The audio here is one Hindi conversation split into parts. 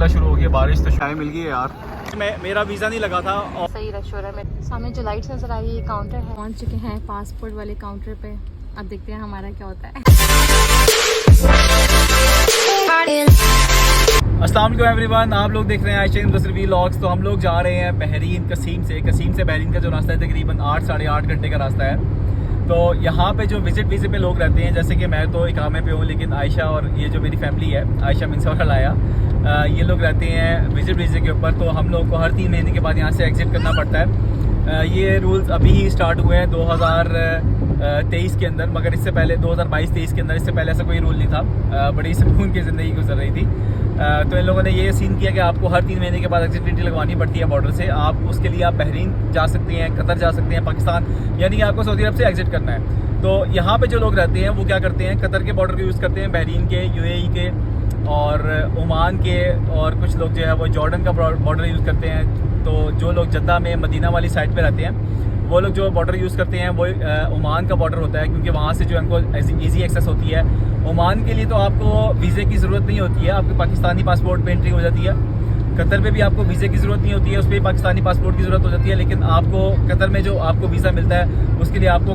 शुरू हो गई बारिश तो शायद मिल गई है यार। मेरा वीज़ा नहीं लगा था और सही रश हो रहा है। सामने जो लाइट्स नजर आ रही है ये काउंटर है। पहुंच चुके हैं पासपोर्ट वाले काउंटर पे। अब देखते हैं हमारा क्या होता है। अस्सलाम वालेकुम एवरीवन, आप लोग देख रहे हैं आयशा मुदस्सिर व्लॉग्स। तो हम लोग जा रहे हैं बहरीन कसीम से बहरीन का जो रास्ता है तकरीबन 8 साढ़े 8 घंटे का रास्ता है। तो यहाँ पे जो विजिट वीज़े पे लोग रहते हैं, जैसे कि मैं तो इकामे पे हूँ, लेकिन आयशा और ये जो मेरी फैमिली है आयशा मिनसा और हलाया, ये लोग रहते हैं विजिट वीज़े के ऊपर। तो हम लोग को हर 3 महीने के बाद यहाँ से एग्जिट करना पड़ता है। ये रूल्स अभी ही स्टार्ट हुए हैं 2023 के अंदर, मगर इससे पहले 2022-23 के अंदर इससे पहले ऐसा कोई रूल नहीं था। बड़ी सुकून की ज़िंदगी गुजर रही थी। तो इन लोगों ने ये सीन किया कि आपको हर 3 महीने के बाद एग्जिट एंट्री लगवानी पड़ती है बॉर्डर से। आप उसके लिए आप बहरीन जा सकते हैं, कतर जा सकते हैं, पाकिस्तान, यानी आपको सऊदी अरब से एग्जिट करना है। तो यहाँ पे जो लोग रहते हैं वो क्या करते हैं, कतर के बॉर्डर को यूज़ करते हैं, बहरीन के, यूएई के और ओमान के, और कुछ लोग जो है वो जॉर्डन का बॉर्डर यूज़ करते हैं। तो जो लोग जद्दा में मदीना वाली साइड पे रहते हैं वो लोग जो बॉर्डर यूज़ करते हैं वो ओमान का बॉर्डर होता है, क्योंकि वहाँ से जो उनको ईजी एक्सेस होती है। ओमान के लिए तो आपको वीज़े की ज़रूरत नहीं होती है, आपके पाकिस्तानी पासपोर्ट पे एंट्री हो जाती है। कतर पे भी आपको वीज़े की ज़रूरत नहीं होती है, उस पर पाकिस्तानी पासपोर्ट की ज़रूरत हो जाती है। लेकिन आपको कतर में जो आपको वीज़ा मिलता है उसके लिए आपको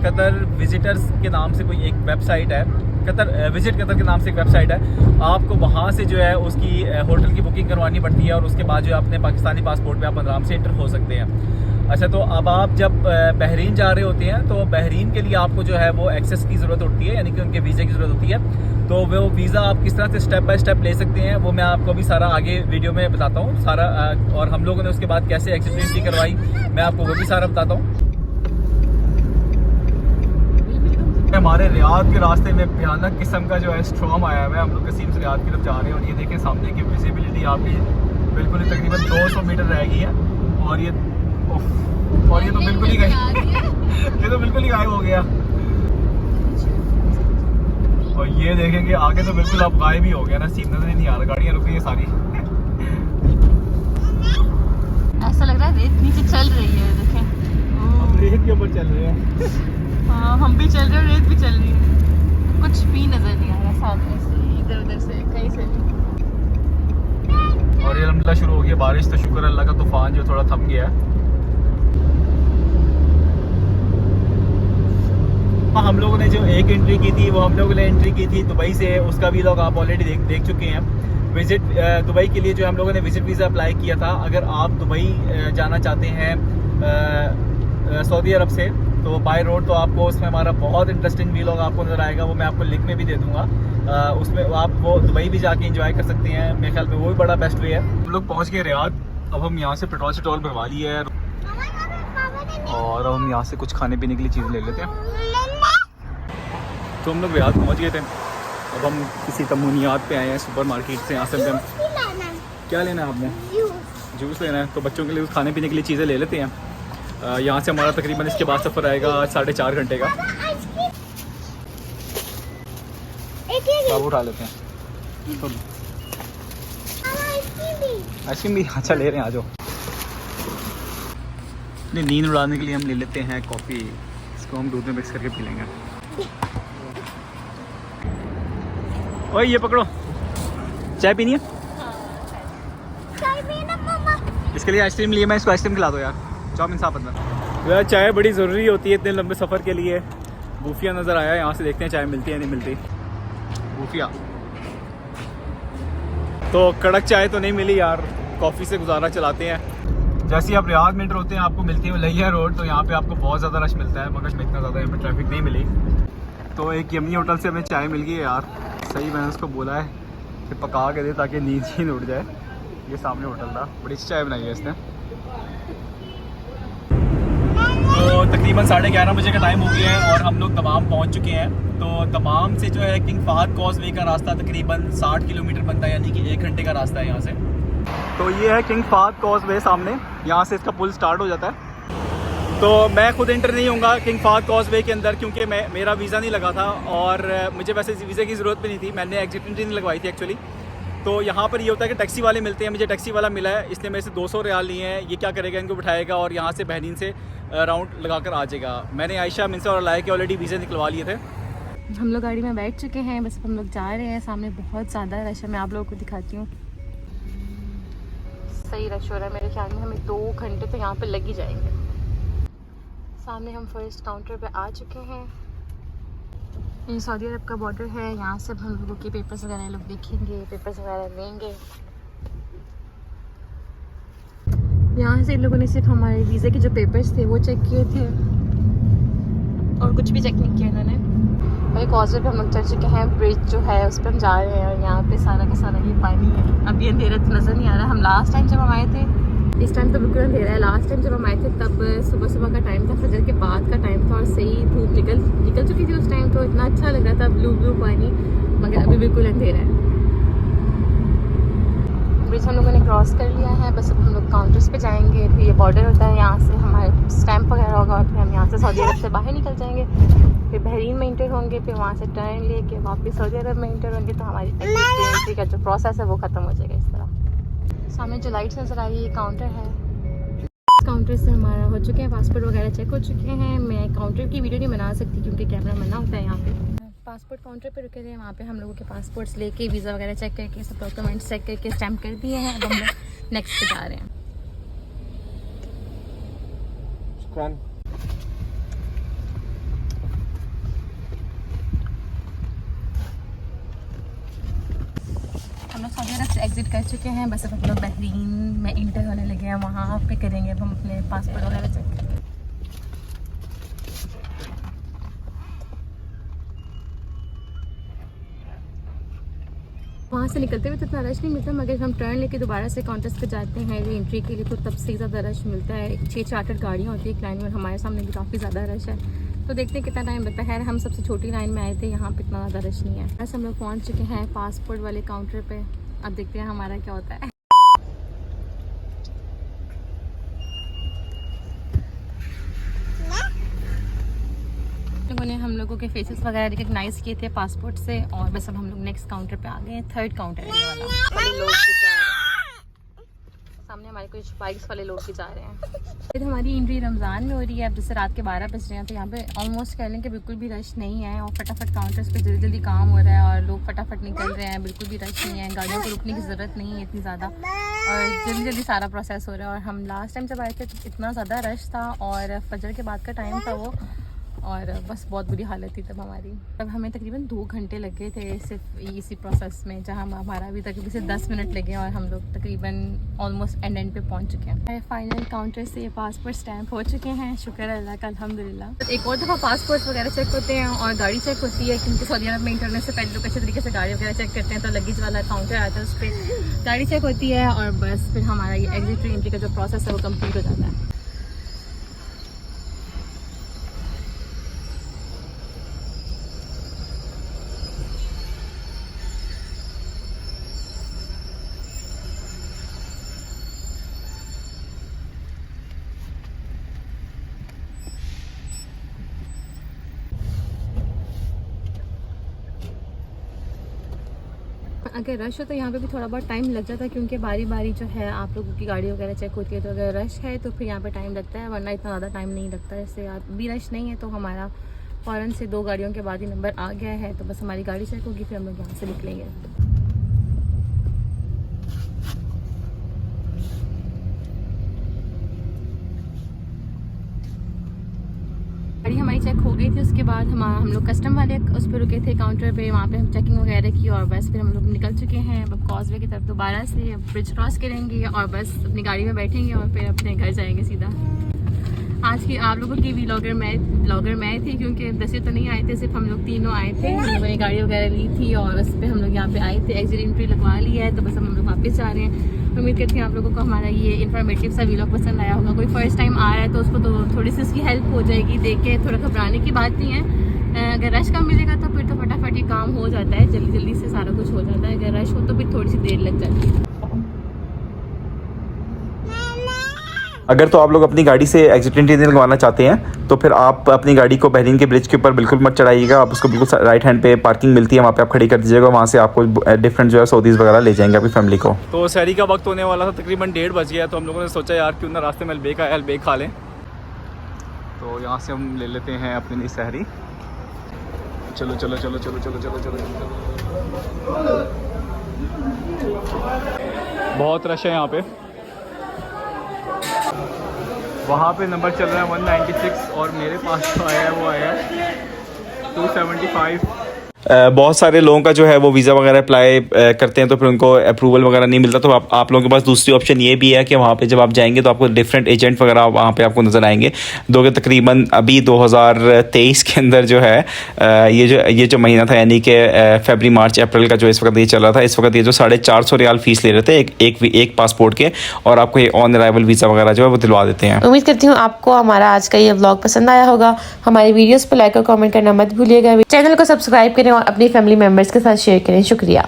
कतर विजिटर्स के नाम से कोई एक वेबसाइट है, कतर विजिट कतर के नाम से एक वेबसाइट है। आपको वहाँ से जो है उसकी होटल की बुकिंग करवानी पड़ती है, और उसके बाद जो है अपने पाकिस्तानी पासपोर्ट पे आप आराम से एंटर हो सकते हैं। अच्छा, तो अब आप जब बहरीन जा रहे होते हैं तो बहरीन के लिए आपको जो है वो एक्सेस की ज़रूरत होती है, यानी कि उनके वीज़े की ज़रूरत होती है। तो वो वीज़ा आप किस तरह से स्टेप बाय स्टेप ले सकते हैं वो मैं आपको अभी सारा आगे वीडियो में बताता हूँ सारा। और हम लोगों ने उसके बाद कैसे एग्जिट एंट्री करवाई मैं आपको वो भी सारा बताता हूँ। हमारे रियाद के रास्ते में भयानक किस्म का जो है स्ट्रॉम आया हुआ है। हम लोग कसीम से रियाद की तरफ जा रहे हैं और ये देखें सामने की विजिबिलिटी आपकी बिल्कुल तकरीबन 200 मीटर रह गई है। और ये तो बिल्कुल ही ये तो बिल्कुल ही गायब हो गया। और ये देखें कि आगे तो बिल्कुल अब गायब ही हो गया ना, सीन नजर ही नहीं आ रहा, गाड़ियाँ रुक रही है सारी। ऐसा लग रहा है रेत नीचे चल रही है, देखें हम रेत के ऊपर चल रहे हैं। हाँ, हम भी चल रहे हैं, रेत भी चल रही है। कुछ भी नजर नहीं आ रहा सामने से, इधर उधर से, कहीं से भी। और ये अल्हम्दुलिल्लाह शुरू हो गई बारिश, तो शुक्र अल्लाह का तूफान जो थोड़ा थम गया है। हम लोगों ने जो एक एंट्री की थी वो हम लोगों ने एंट्री की थी दुबई से, उसका भी लोग आप ऑलरेडी देख चुके हैं। विजिट दुबई के लिए जो हम लोगों ने विजिट वीज़ा अप्लाई किया था। अगर आप दुबई जाना चाहते हैं सऊदी अरब से तो बाय रोड, तो आपको उसमें हमारा बहुत इंटरेस्टिंग व्लॉग आपको नज़र आएगा, वो मैं आपको लिंक में भी दे दूँगा। उसमें आप वो दुबई भी जाके एंजॉय कर सकते हैं। मेरे ख्याल में वो भी बड़ा बेस्ट वे है। हम लोग पहुँच गए रियाद। अब हम यहाँ से पेट्रोल भरवा लिए है और हम यहाँ से कुछ खाने पीने के लिए चीज़ें ले लेते हैं। तो हम लोग रियाद पहुँच गए थे। अब हम किसी तमूनियात पे आए हैं, सुपर मार्केट से। यहाँ से हम क्या लेना है, आपने जूस लेना है, तो बच्चों के लिए खाने पीने के लिए चीज़ें ले लेते हैं। यहाँ से हमारा तकरीबन इसके बाद सफ़र आएगा 4.5 घंटे का। अब उठा लेते हैं आइसक्रीम भी। अच्छा ले रहे हैं, आ जाओ। नहीं, नींद उड़ाने के लिए हम ले लेते हैं कॉफ़ी। इसको हम दूध में मिक्स करके पी लेंगे। ओए ये पकड़ो, चाय पीनी है? इसके लिए आइसक्रीम लिए, मैं इसको आइसक्रीम खिला दो यार। जाओ इंसाफ अंदर। यार चाय बड़ी ज़रूरी होती है इतने लंबे सफ़र के लिए। बूफिया नज़र आया, यहाँ से देखते हैं चाय मिलती है नहीं मिलती। बूफिया तो कड़क चाय तो नहीं मिली यार, कॉफ़ी से गुजारा चलाते हैं। जैसे ही आप रियाद में एंटर होते हैं आपको मिलती है लहिया रोड, तो यहाँ पे आपको बहुत ज़्यादा रश मिलता है, मगर इतना ज़्यादा यहाँ पे ट्रैफिक नहीं मिली। तो एक यमनी होटल से हमें चाय मिल गई है यार। सही, मैंने उसको बोला है कि पका के दे ताकि नींद ही नहीं उड़ जाए। ये सामने होटल था, बड़ी अच्छी चाय बनाई है इसने। तो तकरीबन 11:30 बजे का टाइम हो गया है और हम लोग दमाम पहुँच चुके हैं। तो दमाम से जो है किंग फहद कॉजवे का रास्ता तकरीबन 60 किलोमीटर बनता है, यानी कि 1 घंटे का रास्ता है यहाँ से। तो ये है किंग फहद कॉजवे सामने, यहाँ से इसका पुल स्टार्ट हो जाता है। तो मैं खुद एंटर नहीं होऊंगा किंग फहद कॉजवे के अंदर, क्योंकि मेरा वीज़ा नहीं लगा था और मुझे वैसे वीज़े की ज़रूरत भी नहीं थी। मैंने एग्जिट एंट्री नहीं लगवाई थी एक्चुअली। तो यहाँ पर ये होता है कि टैक्सी वाले मिलते हैं। मुझे टैक्सी वाला मिला है, इसने मेरे से 200 रियाल लिए हैं। ये क्या करेगा, इनको बिठाएगा और यहाँ से बहरीन से राउंड लगा कर आ जाएगा। मैंने आयशा मिनसा और लाया के ऑलरेडी वीज़े निकलवा लिए थे। हम लोग गाड़ी में बैठ चुके हैं, बस हम लोग जा रहे हैं। सामने बहुत ज़्यादा रश है, मैं आप लोगों को दिखाती हूँ। सही रश हो रहा है, मेरे ख्याल में हमें 2 घंटे तो यहाँ पे लग ही जाएंगे। सामने हम फर्स्ट काउंटर पे आ चुके हैं। ये सऊदी अरब का बॉर्डर है, यहाँ से हम लोगों के पेपर्स वगैरह लोग देखेंगे, पेपर्स वगैरह लेंगे। यहाँ से इन लोगों ने सिर्फ हमारे वीज़े के जो पेपर्स थे वो चेक किए थे और कुछ भी चेक नहीं किया इन्होंने। भाई कॉजवे पे हम लोग चढ़ चुके हैं, ब्रिज जो है उस पर हम जा रहे हैं और यहाँ पे सारा का सारा ये पानी है। अभी अंधेरा तो नज़र नहीं आ रहा। हम लास्ट टाइम जब हम आए थे, इस टाइम तो बिल्कुल अंधेरा है। लास्ट टाइम जब हम आए थे तब सुबह सुबह का टाइम था, फजर के बाद का टाइम था और सही धूप निकल चुकी थी उस टाइम, तो इतना अच्छा लग रहा था ब्लू पानी। मगर अभी बिल्कुल अंधेरा है। ब्रिज हम लोगों ने क्रॉस कर लिया है, बस अब हम लोग काउंटर्स पे जाएंगे। फिर ये बॉर्डर होता है, यहाँ से हमारे स्टैंप वगैरह होगा और फिर हम यहाँ से सऊदी अरब से बाहर निकल जाएंगे। फिर बहरीन में इंटर होंगे, फिर वहाँ से टर्न लेके वापस सऊदी अरब में इंटर होंगे, तो हमारी एंट्री का जो प्रोसेस है वो ख़त्म हो जाएगा। इस तरह सामने जो लाइट्स नज़र आ रही है ये काउंटर है। काउंटर से हमारा हो चुके हैं, पासपोर्ट वगैरह चेक हो चुके हैं। मैं काउंटर की वीडियो नहीं बना सकती क्योंकि कैमरा मना होता है यहाँ पे। पासपोर्ट काउंटर पे रुके थे, वहाँ पे हम लोगों के पासपोर्ट्स लेके वीज़ा वगैरह चेक करके सब डॉक्यूमेंट्स चेक करके स्टैम्प कर दिए हैं। अब हम लोग नेक्स्ट पे जा रहे हैं। हम लोग सऊदी अरब से एग्जिट कर चुके हैं, बस अब हम लोग बहरीन में इंटर होने लगे हैं। वहाँ पे करेंगे अब हम अपने पासपोर्ट वगैरह चेक। वहाँ से निकलते हुए तो इतना रश नहीं मिलता, मगर हम टर्न लेके दोबारा से काउंटर्स पे जाते हैं एंट्री के लिए, तो तब से ज़्यादा रश मिलता है। 6 चार्टर्ड गाड़ियाँ होती है एक लाइन में, हमारे सामने भी काफ़ी ज़्यादा रश है। तो देखते हैं कितना टाइम लगता है। हम सबसे छोटी लाइन में आए थे, यहाँ पे इतना ज़्यादा रश नहीं है। बस हम लोग पहुँच चुके हैं पासपोर्ट वाले काउंटर पे। अब देखते हैं हमारा क्या होता है। लोगों ने हम लोगों के फेसेस वगैरह रिकग्नाइज किए थे पासपोर्ट से, और बस अब हम लोग नेक्स्ट काउंटर पे आ गए हैं। 3rd काउंटर है ये वाला। लोग भी जा रहे हैं सामने, हमारे कुछ बाइक्स वाले लोग भी जा रहे हैं। फिर हमारी एंट्री रमज़ान में हो रही है। अब जैसे रात के 12 बज रहे हैं, तो यहाँ पे ऑलमोस्ट कह लें कि बिल्कुल भी रश नहीं है और फटाफट काउंटर्स पे जल्दी जल्दी काम हो रहा है और लोग फटाफट निकल रहे हैं। बिल्कुल भी रश नहीं है, गाड़ियों को रुकने की ज़रूरत नहीं है इतनी ज़्यादा, और जल्दी जल्दी सारा प्रोसेस हो रहा है। और हम लास्ट टाइम जब आए थे तो इतना ज़्यादा रश था और फजर के बाद का टाइम था वो, और बस बहुत बुरी हालत थी तब हमारी। तब हमें तकरीबन 2 घंटे लगे थे सिर्फ इसी प्रोसेस में, जहाँ हमारा अभी तक सिर्फ 10 मिनट लगे और हम लोग तकरीबन ऑलमोस्ट एंड पे पहुँच चुके हैं। फाइनल काउंटर से ये पासपोर्ट स्टैम्प हो चुके हैं, शुक्र अल्लाह का, अल्हम्दुलिल्लाह। एक और दफ़ा पासपोर्ट वगैरह चेक होते हैं और गाड़ी चेक होती है, क्योंकि सऊदी अरब में इंटरनेट से पहले लोग अच्छे तरीके से गाड़ी वगैरह चेक करते हैं। तो लगेज वाला काउंटर आता है, उस पर गाड़ी चेक होती है और बस फिर हमारा ये एग्जिट एंट्री का जो प्रोसेस है वो कम्प्लीट हो जाता है। अगर रश हो तो यहाँ पे भी थोड़ा बहुत टाइम लग जाता है, क्योंकि बारी बारी जो है आप लोगों की गाड़ी वगैरह चेक होती है। तो अगर रश है तो फिर यहाँ पे टाइम लगता है, वरना इतना ज़्यादा टाइम नहीं लगता है। जैसे अभी रश नहीं है तो हमारा फ़ौरन से 2 गाड़ियों के बाद ही नंबर आ गया है, तो बस हमारी गाड़ी चेक होगी, फिर हम लोग यहाँ से निकलेंगे। गाड़ी हमारी चेक हो गई थी, उसके बाद हम लोग कस्टम वाले उस पर रुके थे काउंटर पे, वहाँ पे हम चेकिंग वगैरह की और बस फिर हम लोग निकल चुके हैं। अब कॉजवे की तरफ दोबारा से ब्रिज क्रॉस करेंगे और बस अपनी गाड़ी में बैठेंगे और फिर अपने घर जाएंगे सीधा। आज की आप लोगों की ब्लॉगर मैं थी, क्योंकि दसे तो नहीं आए थे, सिर्फ हम लोग तीनों आए थे। हम लोगों ने गाड़ी वगैरह ली थी और उस पर हम लोग यहाँ पे आए थे, एग्जिट एंट्री लगवा ली है, तो बस हम लोग वापस जा रहे हैं। उम्मीद करती हूँ आप लोगों को हमारा ये इन्फॉर्मेटिव सा व्लॉग पसंद आया होगा। कोई फर्स्ट टाइम आ रहा है तो उसको तो थोड़ी सी उसकी हेल्प हो जाएगी, देख के थोड़ा घबराने की बात नहीं है। अगर रश कम मिलेगा तो फिर तो फटाफट ये काम हो जाता है, जल्दी जल्दी से सारा कुछ हो जाता है। अगर रश हो तो फिर थोड़ी सी देर लग जाती है। अगर तो आप लोग अपनी गाड़ी से एग्जिट एंट्री लगवाना चाहते हैं तो फिर आप अपनी गाड़ी को बहरीन के ब्रिज के ऊपर बिल्कुल मत चढ़ाइएगा। आप उसको बिल्कुल राइट हैंड पे पार्किंग मिलती है, वहाँ पे आप खड़ी कर दीजिएगा। वहाँ से आपको डिफरेंट जो है सऊदीज़ वगैरह ले जाएंगे अपनी फैमिली को। तो सहरी का वक्त होने वाला था, तकरीबन 1:30 बज गया, तो हम लोगों ने सोचा यार क्यों ना रास्ते में अलबेक खा लें। तो यहाँ से हम ले लेते हैं अपनी सहरी। चलो चलो चलो चलो चलो चलो चलो चलो। बहुत रश है यहाँ पे। वहाँ पे नंबर चल रहा है 196 और मेरे पास जो आया है वो आया है 275। बहुत सारे लोगों का जो है वो वीज़ा वगैरह अप्लाई करते हैं तो फिर उनको अप्रूवल वगैरह नहीं मिलता। तो आप लोगों के पास दूसरी ऑप्शन ये भी है कि वहाँ पे जब आप जाएंगे तो आपको डिफरेंट एजेंट वगैरह वहाँ पे आपको नज़र आएंगे। दो के तकरीबन अभी 2023 के अंदर जो है ये जो महीना था यानी कि फरवरी मार्च अप्रैल का जो इस वक्त ये चल रहा था, इस वक्त ये जो 450 रियाल फ़ीस ले रहे थे एक पासपोर्ट के, और आपको ये ऑन अराइवल वीज़ा वगैरह जो है वो दिलवा देते हैं। उम्मीद करती हूँ आपको हमारा आज का ये व्लॉग पसंद आया होगा। हमारी वीडियोस पर लाइक और कमेंट करना मत भूलिएगा। चैनल को सब्सक्राइब करें और अपनी फैमिली मेम्बर्स के साथ शेयर करें। शुक्रिया।